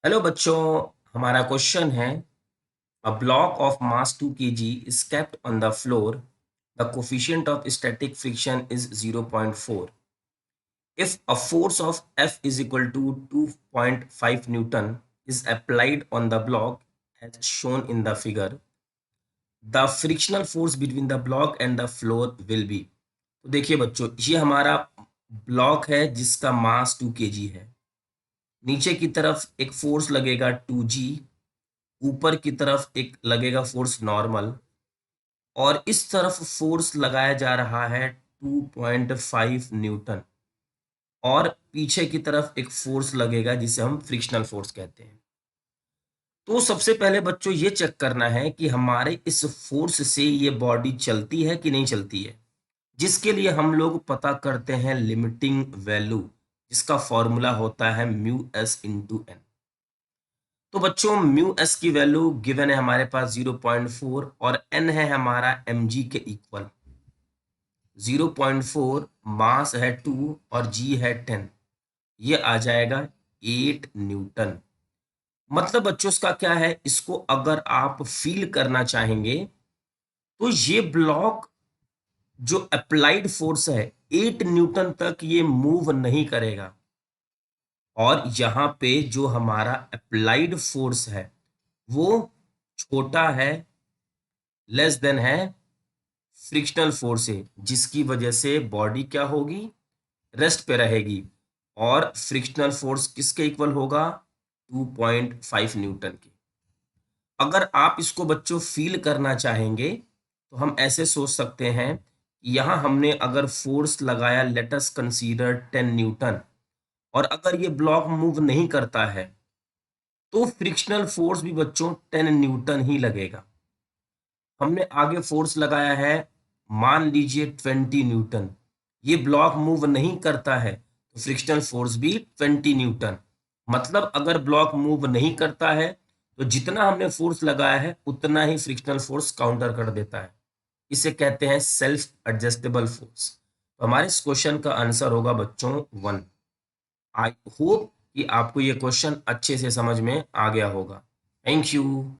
Hello बच्चों। हमारा question है a block of mass 2 kg is kept on the floor. The coefficient of static friction is 0.4. If a force of F is equal to 2.5 Newton is applied on the block as shown in the figure, the frictional force between the block and the floor will be. तो देखिए बच्चों, ये हमारा block है जिसका मास 2 kg है। नीचे की तरफ एक फोर्स लगेगा 2g, ऊपर की तरफ एक लगेगा फोर्स नॉर्मल, और इस तरफ फोर्स लगाया जा रहा है 2.5 न्यूटन, और पीछे की तरफ एक फोर्स लगेगा जिसे हम फ्रिक्शनल फोर्स कहते हैं। तो सबसे पहले बच्चों ये चेक करना है कि हमारे इस फोर्स से ये बॉडी चलती है कि नहीं चलती है, जिसके लिए हम लोग पता करते हैं लिमिटिंग वैल्यू, जिसका फॉर्मूला होता है म्यू एस इंटू एन। तो बच्चों म्यू एस की वैल्यू गिवन है हमारे पास 0.4 और एन है हमारा mg के इक्वल। 0.4 मास है 2 और जी है 10, ये आ जाएगा 8 न्यूटन। मतलब बच्चों इसका क्या है, इसको अगर आप फील करना चाहेंगे तो ये ब्लॉक जो अप्लाइड फोर्स है 8 न्यूटन तक ये मूव नहीं करेगा, और यहाँ पे जो हमारा अप्लाइड फोर्स है वो छोटा है, लेस देन है फ्रिक्शनल फोर्स है, जिसकी वजह से बॉडी क्या होगी, रेस्ट पे रहेगी। और फ्रिक्शनल फोर्स किसके इक्वल होगा, 2.5 न्यूटन के। अगर आप इसको बच्चों फील करना चाहेंगे तो हम ऐसे सोच सकते हैं, यहाँ हमने अगर फोर्स लगाया, लेट अस कंसीडर 10 न्यूटन, और अगर ये ब्लॉक मूव नहीं करता है तो फ्रिक्शनल फोर्स भी बच्चों 10 न्यूटन ही लगेगा। हमने आगे फोर्स लगाया है, मान लीजिए 20 न्यूटन, ये ब्लॉक मूव नहीं करता है तो फ्रिक्शनल फोर्स भी 20 न्यूटन। मतलब अगर ब्लॉक मूव नहीं करता है तो जितना हमने फोर्स लगाया है उतना ही फ्रिक्शनल फोर्स काउंटर कर देता है। इसे कहते हैं सेल्फ एडजस्टेबल फोर्स। तो हमारे इस क्वेश्चन का आंसर होगा बच्चों 1। आई होप कि आपको ये क्वेश्चन अच्छे से समझ में आ गया होगा। Thank you.